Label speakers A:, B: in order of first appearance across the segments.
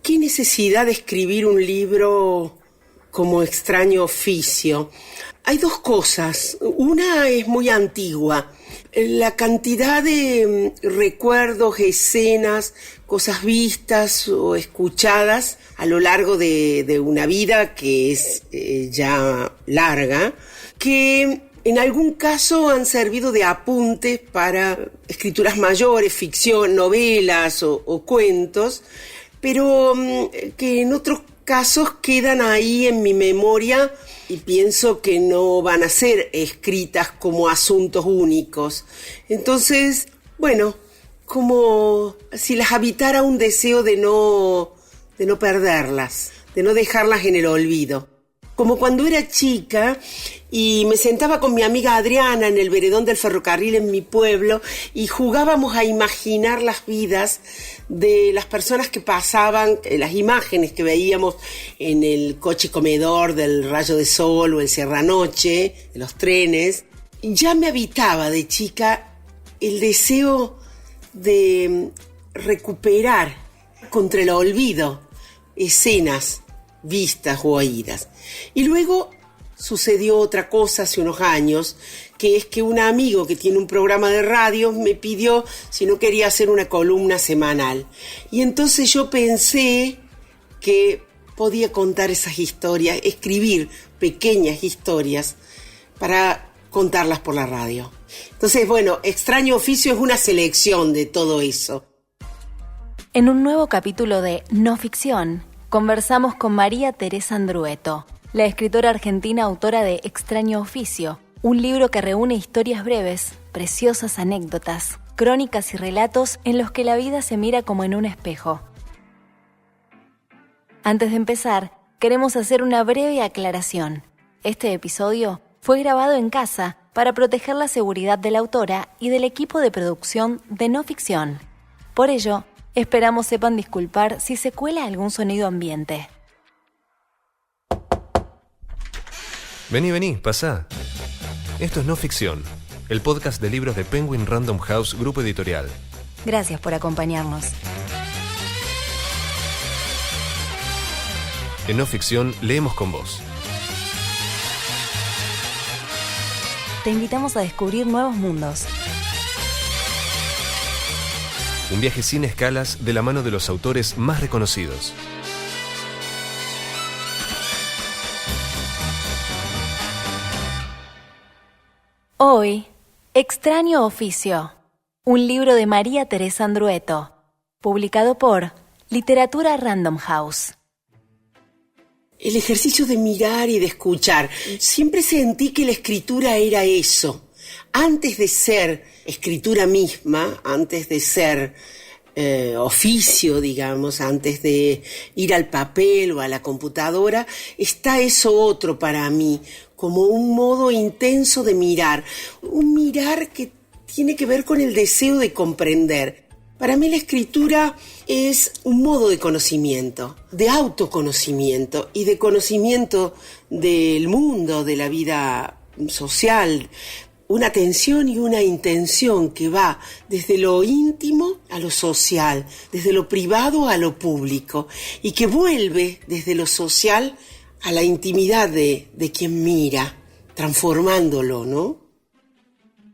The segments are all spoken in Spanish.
A: ¿Qué necesidad de escribir un libro como Extraño Oficio? Hay dos cosas. Una es muy antigua. La cantidad de recuerdos, escenas, cosas vistas o escuchadas a lo largo de una vida que es ya larga, que en algún caso han servido de apuntes para escrituras mayores, ficción, novelas o cuentos, pero que en otros casos quedan ahí en mi memoria y pienso que no van a ser escritas como asuntos únicos. Entonces, bueno, como si las habitara un deseo de no perderlas, de no dejarlas en el olvido. Como cuando era chica y me sentaba con mi amiga Adriana en el veredón del ferrocarril en mi pueblo y jugábamos a imaginar las vidas de las personas que pasaban, las imágenes que veíamos en el coche comedor del Rayo de Sol o el Sierra-Noche, de los trenes. Ya me habitaba de chica el deseo de recuperar contra el olvido escenas vistas o oídas. Y luego sucedió otra cosa hace unos años, que es que un amigo que tiene un programa de radio me pidió si no quería hacer una columna semanal. Y entonces yo pensé que podía contar esas historias, escribir pequeñas historias para contarlas por la radio. Entonces, bueno, Extraño Oficio es una selección de todo eso.
B: En un nuevo capítulo de No Ficción, conversamos con María Teresa Andrueto, la escritora argentina autora de Extraño Oficio, un libro que reúne historias breves, preciosas anécdotas, crónicas y relatos en los que la vida se mira como en un espejo. Antes de empezar, queremos hacer una breve aclaración. Este episodio fue grabado en casa para proteger la seguridad de la autora y del equipo de producción de No Ficción. Por ello, esperamos sepan disculpar si se cuela algún sonido ambiente.
C: Vení, pasá. Esto es No Ficción, el podcast de libros de Penguin Random House Grupo Editorial.
B: Gracias por acompañarnos.
C: En No Ficción leemos con vos.
B: Te invitamos a descubrir nuevos mundos.
C: Un viaje sin escalas de la mano de los autores más reconocidos.
B: Hoy, Extraño Oficio, un libro de María Teresa Andrueto, publicado por Literatura Random House.
A: El ejercicio de mirar y de escuchar. Siempre sentí que la escritura era eso. Antes de ser escritura misma, antes de ser oficio, digamos, antes de ir al papel o a la computadora, está eso otro para mí, como un modo intenso de mirar. Un mirar que tiene que ver con el deseo de comprender. Para mí la escritura es un modo de conocimiento, de autoconocimiento y de conocimiento del mundo, de la vida social. Una atención y una intención que va desde lo íntimo a lo social, desde lo privado a lo público, y que vuelve desde lo social a la intimidad de quien mira, transformándolo, ¿no?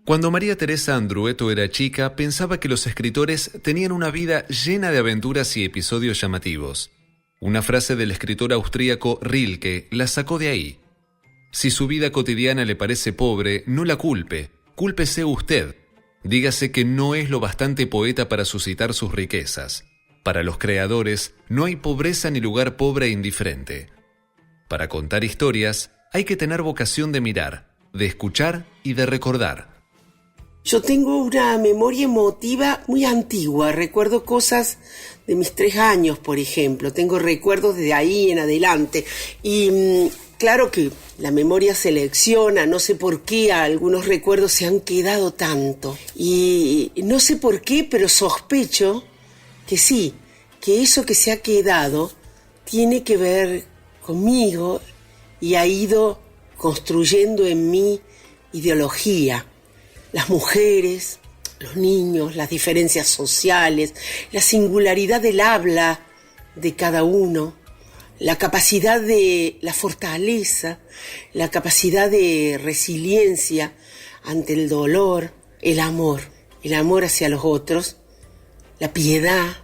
C: Cuando María Teresa Andrueto era chica, pensaba que los escritores tenían una vida llena de aventuras y episodios llamativos. Una frase del escritor austríaco Rilke la sacó de ahí. Si su vida cotidiana le parece pobre, no la culpe, cúlpese usted. Dígase que no es lo bastante poeta para suscitar sus riquezas. Para los creadores, no hay pobreza ni lugar pobre e indiferente. Para contar historias, hay que tener vocación de mirar, de escuchar y de recordar.
A: Yo tengo una memoria emotiva muy antigua, recuerdo cosas de mis 3 años, por ejemplo, tengo recuerdos de ahí en adelante y claro que la memoria selecciona, no sé por qué algunos recuerdos se han quedado tanto y no sé por qué, pero sospecho que sí, que eso que se ha quedado tiene que ver conmigo y ha ido construyendo en mí ideología. Las mujeres, los niños, las diferencias sociales, la singularidad del habla de cada uno, la capacidad de la fortaleza, la capacidad de resiliencia ante el dolor, el amor hacia los otros, la piedad.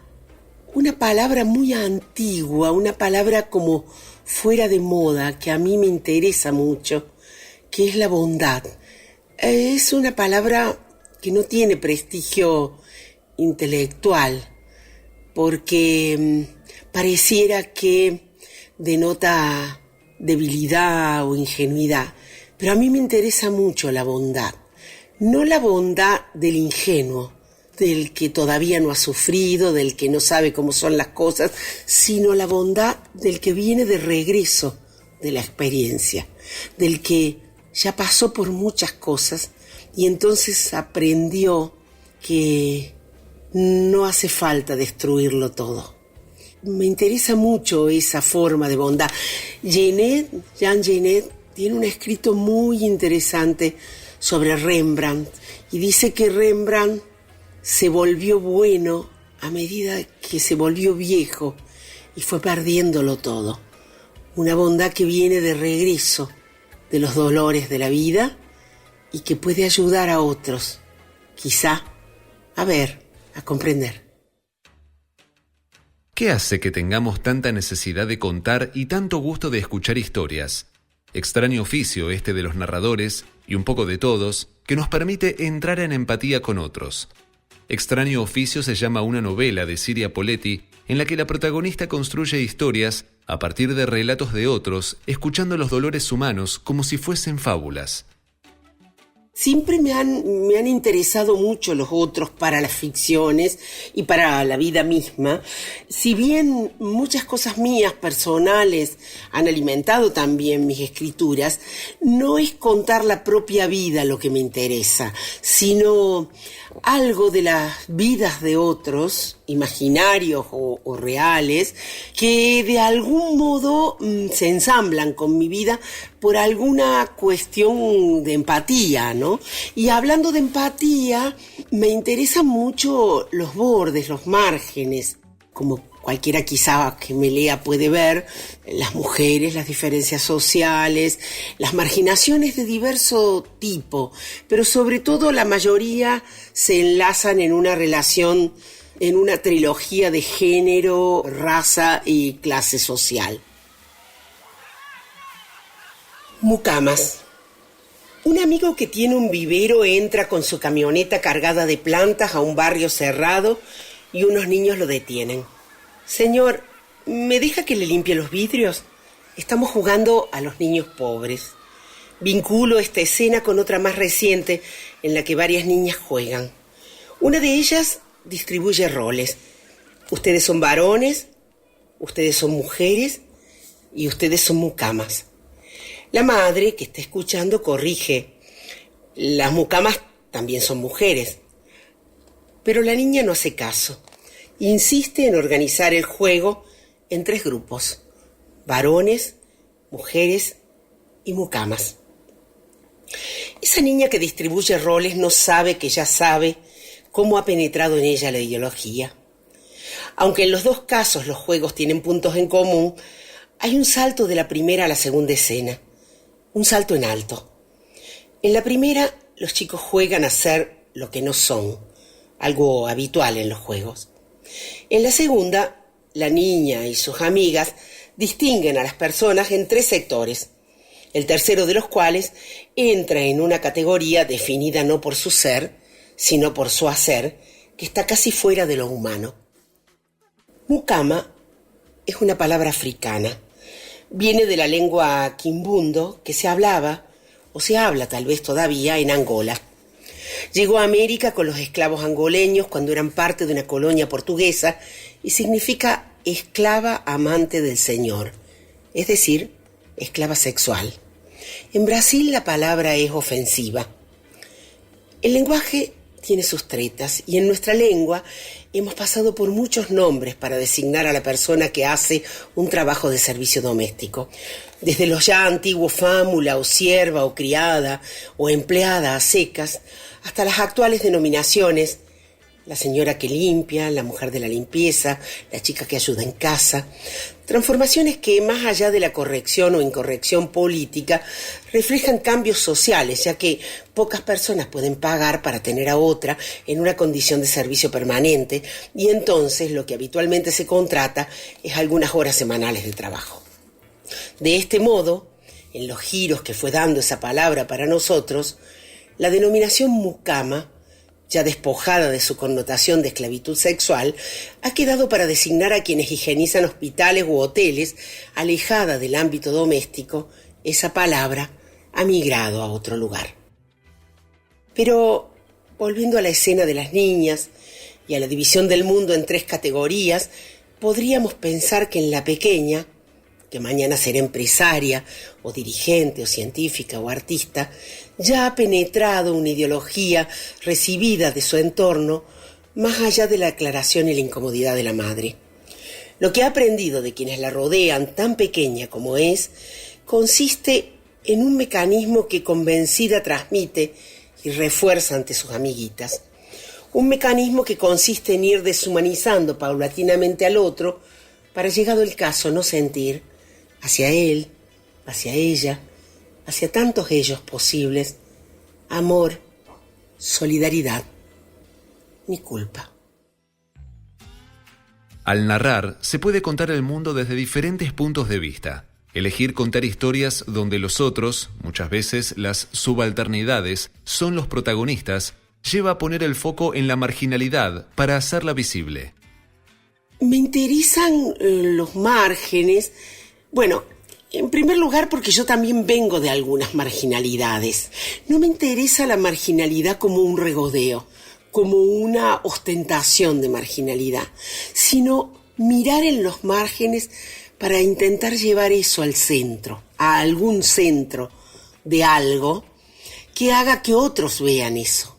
A: Una palabra muy antigua, una palabra como fuera de moda, que a mí me interesa mucho, que es la bondad. Es una palabra que no tiene prestigio intelectual, porque pareciera que denota debilidad o ingenuidad, pero a mí me interesa mucho la bondad, no la bondad del ingenuo, del que todavía no ha sufrido, del que no sabe cómo son las cosas, sino la bondad del que viene de regreso de la experiencia, del que ya pasó por muchas cosas y entonces aprendió que no hace falta destruirlo todo. Me interesa mucho esa forma de bondad. Jean Genet, tiene un escrito muy interesante sobre Rembrandt y dice que Rembrandt se volvió bueno a medida que se volvió viejo y fue perdiéndolo todo. Una bondad que viene de regreso de los dolores de la vida y que puede ayudar a otros, quizá, a comprender.
C: ¿Qué hace que tengamos tanta necesidad de contar y tanto gusto de escuchar historias? Extraño oficio este de los narradores, y un poco de todos, que nos permite entrar en empatía con otros. Extraño oficio se llama una novela de Siria Poletti en la que la protagonista construye historias a partir de relatos de otros, escuchando los dolores humanos como si fuesen fábulas.
A: Siempre me han interesado mucho los otros para las ficciones y para la vida misma. Si bien muchas cosas mías personales han alimentado también mis escrituras, no es contar la propia vida lo que me interesa, sino algo de las vidas de otros, imaginarios o reales, que de algún modo se ensamblan con mi vida por alguna cuestión de empatía, ¿no? Y hablando de empatía, me interesan mucho los bordes, los márgenes, como cualquiera quizá que me lea puede ver, las mujeres, las diferencias sociales, las marginaciones de diverso tipo, pero sobre todo la mayoría se enlazan en una relación, en una trilogía de género, raza y clase social. Mucamas. Un amigo que tiene un vivero entra con su camioneta cargada de plantas a un barrio cerrado y unos niños lo detienen. Señor, ¿me deja que le limpie los vidrios? Estamos jugando a los niños pobres. Vinculo esta escena con otra más reciente en la que varias niñas juegan. Una de ellas distribuye roles. Ustedes son varones, ustedes son mujeres y ustedes son mucamas. La madre, que está escuchando, corrige. Las mucamas también son mujeres. Pero la niña no hace caso. Insiste en organizar el juego en 3 grupos: varones, mujeres y mucamas. Esa niña que distribuye roles no sabe que ya sabe cómo ha penetrado en ella la ideología. Aunque en los 2 casos los juegos tienen puntos en común, hay un salto de la primera a la segunda escena, un salto en alto. En la primera, los chicos juegan a ser lo que no son, algo habitual en los juegos. En la segunda, la niña y sus amigas distinguen a las personas en 3 sectores, el tercero de los cuales entra en una categoría definida no por su ser, sino por su hacer, que está casi fuera de lo humano. Mucama es una palabra africana. Viene de la lengua quimbundo que se hablaba, o se habla tal vez todavía, en Angola. Llegó a América con los esclavos angoleños cuando eran parte de una colonia portuguesa y significa esclava amante del Señor, es decir, esclava sexual. En Brasil la palabra es ofensiva. El lenguaje tiene sus tretas y en nuestra lengua hemos pasado por muchos nombres para designar a la persona que hace un trabajo de servicio doméstico. Desde los ya antiguos fámula o sierva o criada o empleada a secas, hasta las actuales denominaciones la señora que limpia, la mujer de la limpieza, la chica que ayuda en casa. Transformaciones que, más allá de la corrección o incorrección política, reflejan cambios sociales, ya que pocas personas pueden pagar para tener a otra en una condición de servicio permanente, y entonces lo que habitualmente se contrata es algunas horas semanales de trabajo. De este modo, en los giros que fue dando esa palabra para nosotros, la denominación mucama, ya despojada de su connotación de esclavitud sexual, ha quedado para designar a quienes higienizan hospitales u hoteles. Alejada del ámbito doméstico, esa palabra ha migrado a otro lugar. Pero, volviendo a la escena de las niñas y a la división del mundo en 3 categorías, podríamos pensar que en la pequeña, que mañana será empresaria, o dirigente, o científica, o artista, ya ha penetrado una ideología recibida de su entorno, más allá de la aclaración y la incomodidad de la madre. Lo que ha aprendido de quienes la rodean, tan pequeña como es, consiste en un mecanismo que convencida transmite y refuerza ante sus amiguitas. Un mecanismo que consiste en ir deshumanizando paulatinamente al otro para, llegado el caso, no sentir hacia él, hacia ella, hacia tantos ellos posibles, amor, solidaridad, ni culpa.
C: Al narrar, se puede contar el mundo desde diferentes puntos de vista. Elegir contar historias donde los otros, muchas veces las subalternidades, son los protagonistas, lleva a poner el foco en la marginalidad para hacerla visible.
A: Me interesan los márgenes. Bueno, en primer lugar porque yo también vengo de algunas marginalidades. No me interesa la marginalidad como un regodeo, como una ostentación de marginalidad, sino mirar en los márgenes para intentar llevar eso al centro, a algún centro de algo que haga que otros vean eso.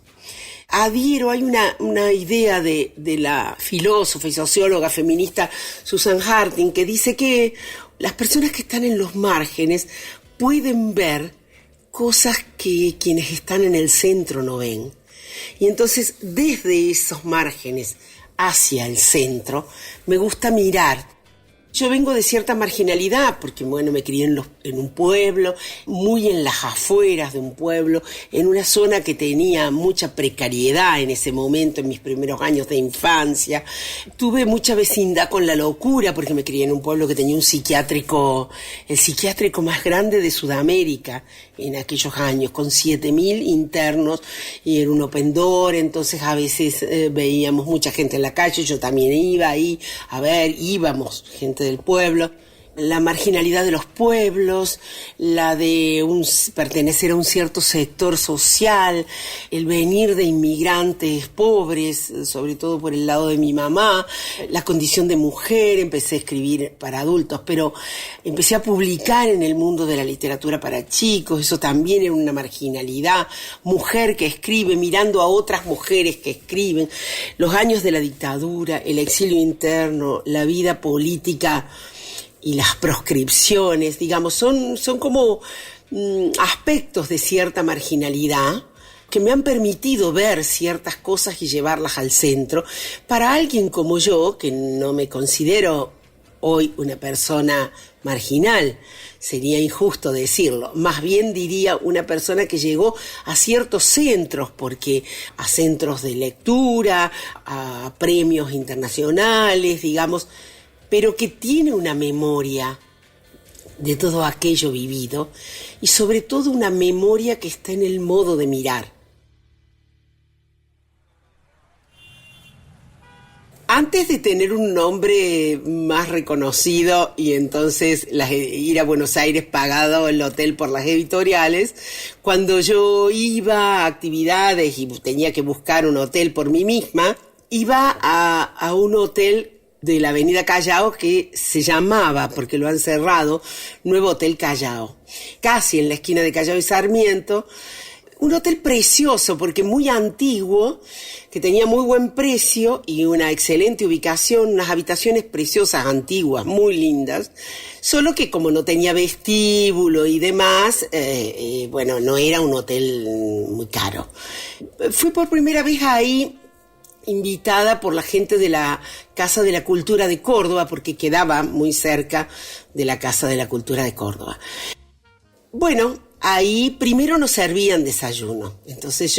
A: Adhiero, hay una idea de la filósofa y socióloga feminista Susan Harting que dice que las personas que están en los márgenes pueden ver cosas que quienes están en el centro no ven. Y entonces, desde esos márgenes hacia el centro, me gusta mirar. Yo vengo de cierta marginalidad, porque me crié en un pueblo, muy en las afueras de un pueblo, en una zona que tenía mucha precariedad en ese momento, en mis primeros años de infancia. Tuve mucha vecindad con la locura, porque me crié en un pueblo que tenía el psiquiátrico más grande de Sudamérica en aquellos años, con 7.000 internos, y era un open door, entonces a veces veíamos mucha gente en la calle, yo también iba ahí, íbamos, gente del pueblo. La marginalidad de los pueblos, la de pertenecer a un cierto sector social, el venir de inmigrantes pobres, sobre todo por el lado de mi mamá, la condición de mujer. Empecé a escribir para adultos, pero empecé a publicar en el mundo de la literatura para chicos, eso también era una marginalidad. Mujer que escribe, mirando a otras mujeres que escriben, los años de la dictadura, el exilio interno, la vida política y las proscripciones, digamos, son como aspectos de cierta marginalidad que me han permitido ver ciertas cosas y llevarlas al centro. Para alguien como yo, que no me considero hoy una persona marginal, sería injusto decirlo, más bien diría una persona que llegó a ciertos centros, porque a centros de lectura, a premios internacionales, digamos, pero que tiene una memoria de todo aquello vivido y sobre todo una memoria que está en el modo de mirar. Antes de tener un nombre más reconocido y entonces ir a Buenos Aires pagado el hotel por las editoriales, cuando yo iba a actividades y tenía que buscar un hotel por mí misma, iba a un hotel de la avenida Callao que se llamaba, porque lo han cerrado, Nuevo Hotel Callao, casi en la esquina de Callao y Sarmiento. Un hotel precioso, porque muy antiguo, que tenía muy buen precio y una excelente ubicación, unas habitaciones preciosas, antiguas, muy lindas, solo que como no tenía vestíbulo y demás, no era un hotel muy caro. Fui por primera vez ahí invitada por la gente de la Casa de la Cultura de Córdoba, porque quedaba muy cerca de la Casa de la Cultura de Córdoba. Bueno, ahí primero nos servían desayuno. Entonces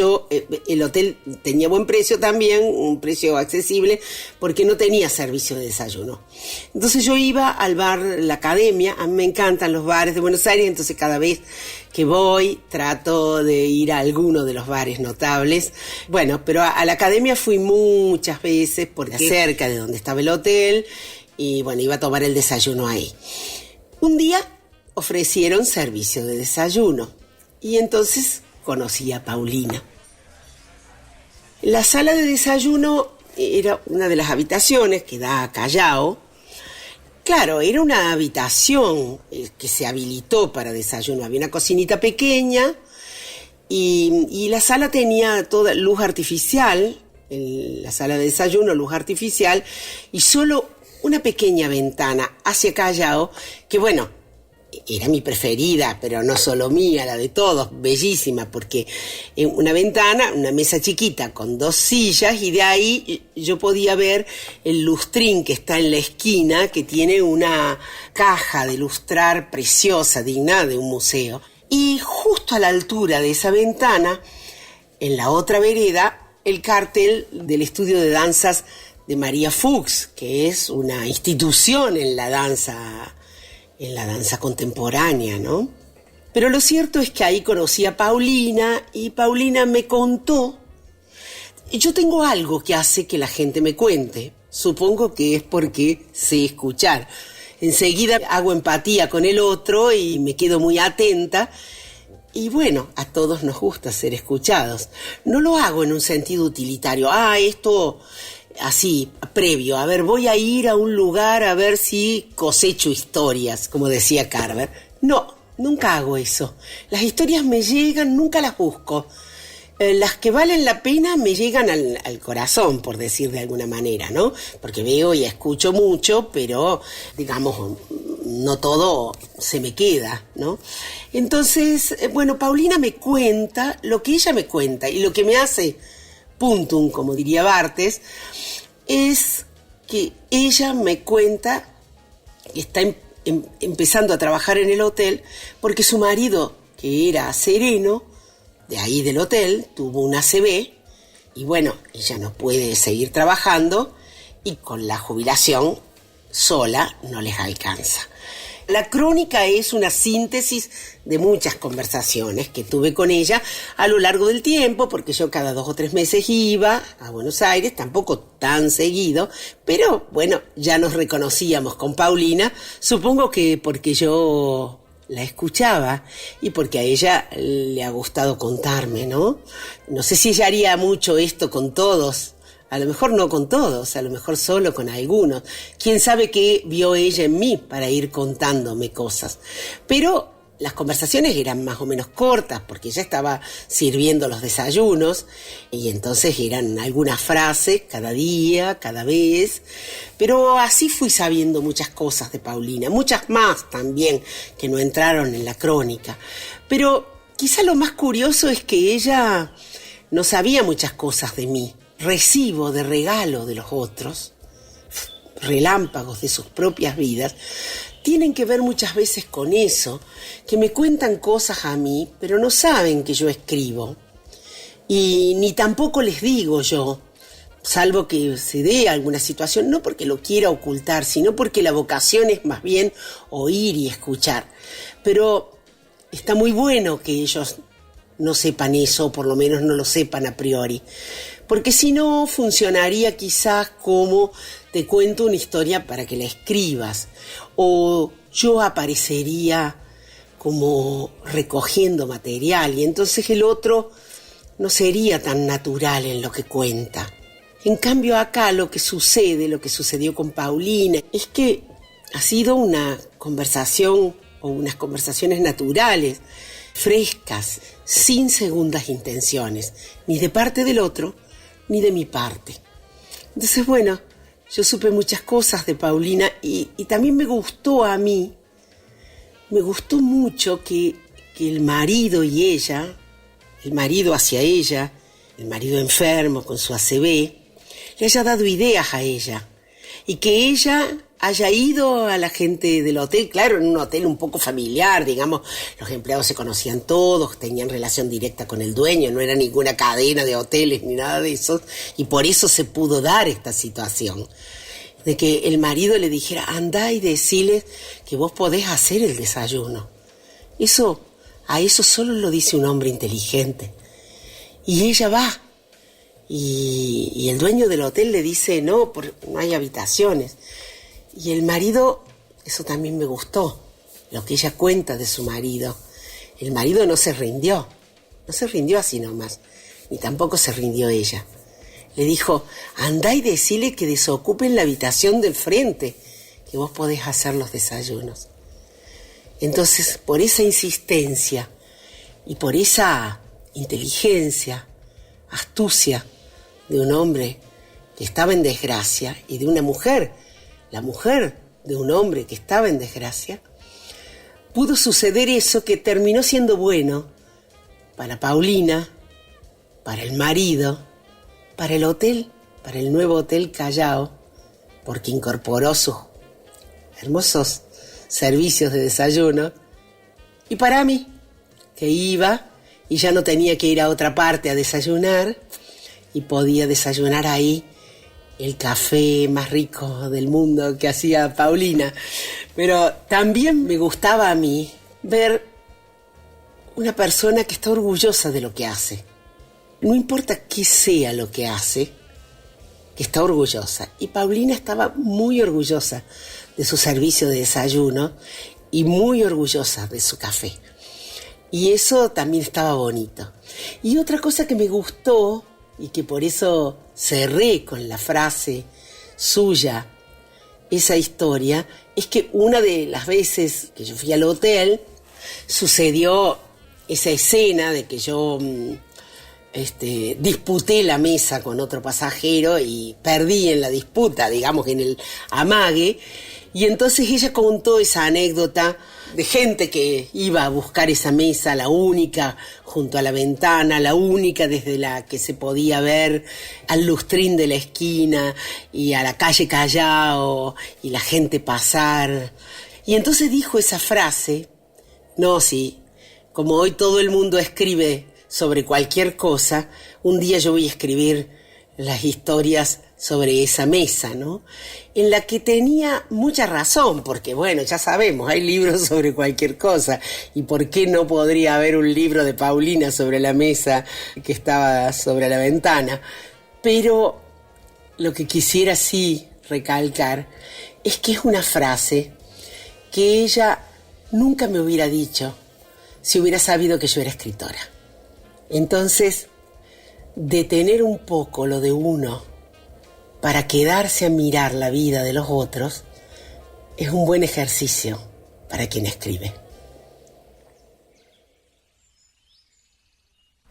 A: el hotel tenía buen precio también, un precio accesible, porque no tenía servicio de desayuno. Entonces yo iba al bar La Academia. A mí me encantan los bares de Buenos Aires, entonces cada vez que voy trato de ir a alguno de los bares notables. Bueno, pero a La Academia fui muchas veces porque cerca de donde estaba el hotel, y bueno, iba a tomar el desayuno ahí. Un día ofrecieron servicio de desayuno y entonces conocí a Paulina. La sala de desayuno era una de las habitaciones que da a Callao. Claro, era una habitación que se habilitó para desayuno. Había una cocinita pequeña y la sala tenía toda luz artificial, la sala de desayuno, luz artificial, y solo una pequeña ventana hacia Callao, que bueno, era mi preferida, pero no solo mía, la de todos, bellísima, porque una ventana, una mesa chiquita con 2 sillas, y de ahí yo podía ver el lustrín que está en la esquina, que tiene una caja de lustrar preciosa, digna de un museo. Y justo a la altura de esa ventana, en la otra vereda, el cartel del estudio de danzas de María Fuchs, que es una institución en la danza contemporánea, ¿no? Pero lo cierto es que ahí conocí a Paulina y Paulina me contó. Yo tengo algo que hace que la gente me cuente. Supongo que es porque sé escuchar. Enseguida hago empatía con el otro y me quedo muy atenta. Y bueno, a todos nos gusta ser escuchados. No lo hago en un sentido utilitario. Esto así, previo. A ver, voy a ir a un lugar a ver si cosecho historias, como decía Carver. No, nunca hago eso. Las historias me llegan, nunca las busco. Las que valen la pena me llegan al corazón, por decir de alguna manera, ¿no? Porque veo y escucho mucho, pero, digamos, no todo se me queda, ¿no? Entonces, bueno, Paulina me cuenta lo que ella me cuenta, y lo que me hace puntum, como diría Bartes, es que ella me cuenta que está empezando a trabajar en el hotel porque su marido, que era sereno, de ahí del hotel, tuvo un ACV y bueno, ella no puede seguir trabajando y con la jubilación sola no les alcanza. La crónica es una síntesis de muchas conversaciones que tuve con ella a lo largo del tiempo, porque yo cada 2 o 3 meses iba a Buenos Aires, tampoco tan seguido, pero bueno, ya nos reconocíamos con Paulina, supongo que porque yo la escuchaba y porque a ella le ha gustado contarme, ¿no? No sé si ella haría mucho esto con todos. A lo mejor no con todos, a lo mejor solo con algunos. ¿Quién sabe qué vio ella en mí para ir contándome cosas? Pero las conversaciones eran más o menos cortas porque ella estaba sirviendo los desayunos y entonces eran algunas frases cada día, cada vez. Pero así fui sabiendo muchas cosas de Paulina, muchas más también que no entraron en la crónica. Pero quizá lo más curioso es que ella no sabía muchas cosas de mí. Recibo de regalo de los otros, relámpagos de sus propias vidas, tienen que ver muchas veces con eso, que me cuentan cosas a mí, pero no saben que yo escribo. Y ni tampoco les digo yo, salvo que se dé alguna situación, no porque lo quiera ocultar, sino porque la vocación es más bien oír y escuchar. Pero está muy bueno que ellos no sepan eso, o por lo menos no lo sepan a priori. Porque si no, funcionaría quizás como te cuento una historia para que la escribas, o yo aparecería como recogiendo material, y entonces el otro no sería tan natural en lo que cuenta. En cambio acá lo que sucede, lo que sucedió con Paulina, es que ha sido una conversación o unas conversaciones naturales, frescas, sin segundas intenciones, ni de parte del otro, ni de mi parte. Entonces, bueno, yo supe muchas cosas de Paulina y también me gustó a mí, me gustó mucho que el marido y ella, el marido hacia ella, el marido enfermo con su ACV, le haya dado ideas a ella y que ella haya ido a la gente del hotel, claro, en un hotel un poco familiar, digamos, los empleados se conocían todos, tenían relación directa con el dueño, no era ninguna cadena de hoteles ni nada de eso, y por eso se pudo dar esta situación, de que el marido le dijera, andá y decile que vos podés hacer el desayuno. A eso solo lo dice un hombre inteligente. Y ella va, y el dueño del hotel le dice, no hay habitaciones. Y el marido, eso también me gustó, lo que ella cuenta de su marido. El marido no se rindió así nomás, ni tampoco se rindió ella. Le dijo, andá y decile que desocupen la habitación del frente, que vos podés hacer los desayunos. Entonces, por esa insistencia y por esa inteligencia, astucia de un hombre que estaba en desgracia y de una mujer, la mujer de un hombre que estaba en desgracia, pudo suceder eso que terminó siendo bueno para Paulina, para el marido, para el hotel, para el nuevo Hotel Callao, porque incorporó sus hermosos servicios de desayuno, y para mí, que iba y ya no tenía que ir a otra parte a desayunar, y podía desayunar ahí el café más rico del mundo que hacía Paulina. Pero también me gustaba a mí ver una persona que está orgullosa de lo que hace. No importa qué sea lo que hace, que está orgullosa. Y Paulina estaba muy orgullosa de su servicio de desayuno y muy orgullosa de su café. Y eso también estaba bonito. Y otra cosa que me gustó, y que por eso cerré con la frase suya esa historia, es que una de las veces que yo fui al hotel sucedió esa escena de que yo disputé la mesa con otro pasajero y perdí en la disputa, digamos, en el amague, y entonces ella contó esa anécdota de gente que iba a buscar esa mesa, la única junto a la ventana, la única desde la que se podía ver al lustrín de la esquina y a la calle Callao y la gente pasar. Y entonces dijo esa frase, no, sí, como hoy todo el mundo escribe sobre cualquier cosa, un día yo voy a escribir las historias sobre esa mesa, ¿no? En la que tenía mucha razón, porque bueno, ya sabemos, hay libros sobre cualquier cosa, y ¿por qué no podría haber un libro de Paulina sobre la mesa que estaba sobre la ventana? Pero lo que quisiera sí recalcar es que es una frase que ella nunca me hubiera dicho si hubiera sabido que yo era escritora. Entonces, detener un poco lo de uno para quedarse a mirar la vida de los otros es un buen ejercicio para quien escribe.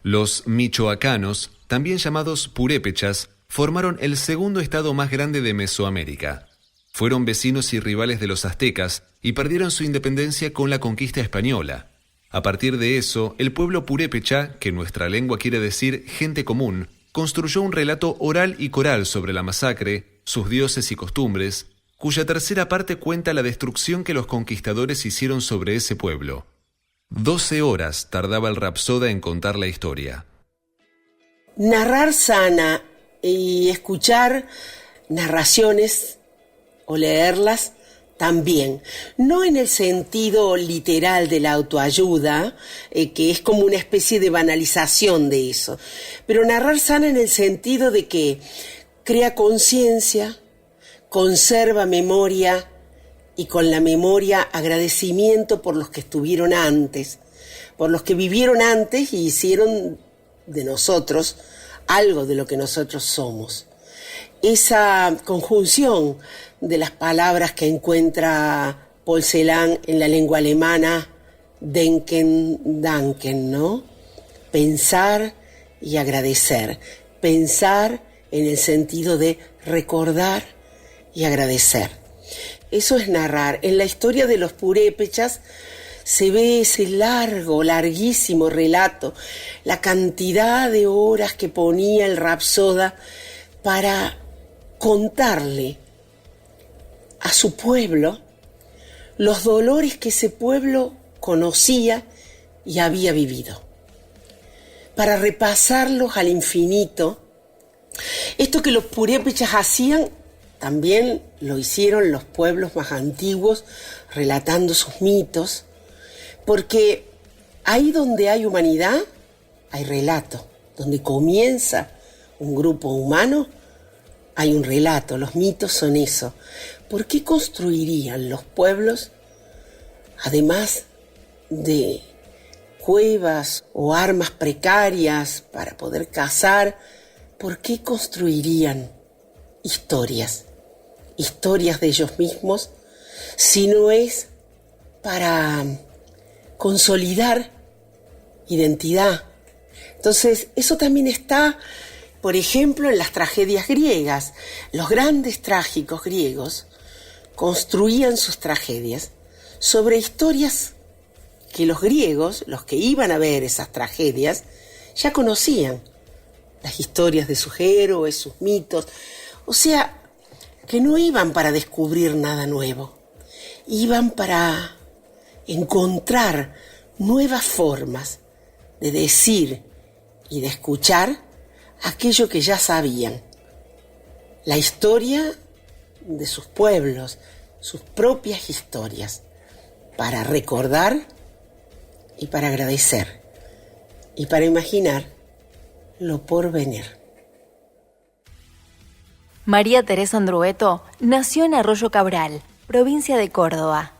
C: Los michoacanos, también llamados purépechas, formaron el segundo estado más grande de Mesoamérica. Fueron vecinos y rivales de los aztecas y perdieron su independencia con la conquista española. A partir de eso, el pueblo purépecha, que en nuestra lengua quiere decir gente común, construyó un relato oral y coral sobre la masacre, sus dioses y costumbres, cuya tercera parte cuenta la destrucción que los conquistadores hicieron sobre ese pueblo. 12 horas tardaba el rapsoda en contar la historia.
A: Narrar sana y escuchar narraciones o leerlas también, no en el sentido literal de la autoayuda, que es como una especie de banalización de eso, pero narrar sana en el sentido de que crea conciencia, conserva memoria y con la memoria agradecimiento por los que estuvieron antes, por los que vivieron antes y hicieron de nosotros algo de lo que nosotros somos. Esa conjunción de las palabras que encuentra Paul Celan en la lengua alemana, denken, danken, ¿no? Pensar y agradecer. Pensar en el sentido de recordar y agradecer. Eso es narrar. En la historia de los purépechas se ve ese larguísimo relato, la cantidad de horas que ponía el rapsoda para contarle a su pueblo los dolores que ese pueblo conocía y había vivido, para repasarlos al infinito. Esto que los purépechas hacían, también lo hicieron los pueblos más antiguos, relatando sus mitos, porque ahí donde hay humanidad, hay relato. Donde comienza un grupo humano, hay un relato. Los mitos son eso. ¿Por qué construirían los pueblos, además de cuevas o armas precarias para poder cazar, por qué construirían historias de ellos mismos, si no es para consolidar identidad? Entonces, eso también está, por ejemplo, en las tragedias griegas. Los grandes trágicos griegos construían sus tragedias sobre historias que los griegos, los que iban a ver esas tragedias, ya conocían. Las historias de sus héroes, sus mitos. O sea, que no iban para descubrir nada nuevo. Iban para encontrar nuevas formas de decir y de escuchar aquello que ya sabían. La historia de sus pueblos, sus propias historias, para recordar y para agradecer y para imaginar lo por venir.
B: María Teresa Andrueto nació en Arroyo Cabral, provincia de Córdoba.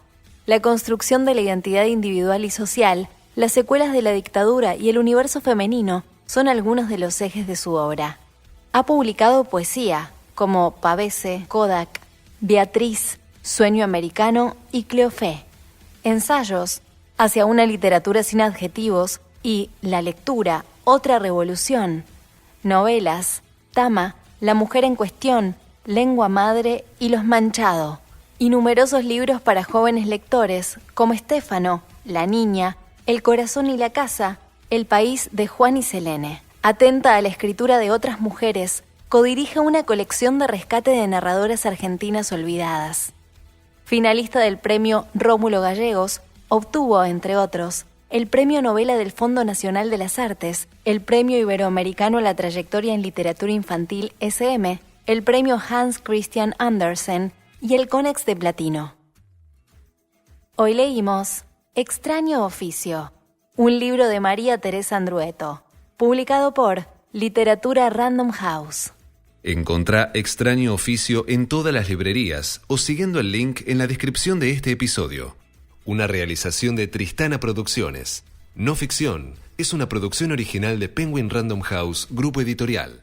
B: La construcción de la identidad individual y social, las secuelas de la dictadura y el universo femenino son algunos de los ejes de su obra. Ha publicado poesía como Pavese, Kodak, Beatriz, Sueño Americano y Cleofé, ensayos Hacia una literatura sin adjetivos y La lectura, otra revolución, novelas Tama, La mujer en cuestión, Lengua madre y Los Manchado, y numerosos libros para jóvenes lectores como Estéfano, La niña, El corazón y la casa, El país de Juan y Selene. Atenta a la escritura de otras mujeres, codirige una colección de rescate de narradoras argentinas olvidadas. Finalista del premio Rómulo Gallegos, obtuvo, entre otros, el Premio Novela del Fondo Nacional de las Artes, el Premio Iberoamericano a la Trayectoria en Literatura Infantil SM, el Premio Hans Christian Andersen y el Conex de Platino. Hoy leímos Extraño oficio, un libro de María Teresa Andrueto, publicado por Literatura Random House.
C: Encontrá Extraño oficio en todas las librerías o siguiendo el link en la descripción de este episodio. Una realización de Tristana Producciones. No ficción, es una producción original de Penguin Random House, Grupo Editorial.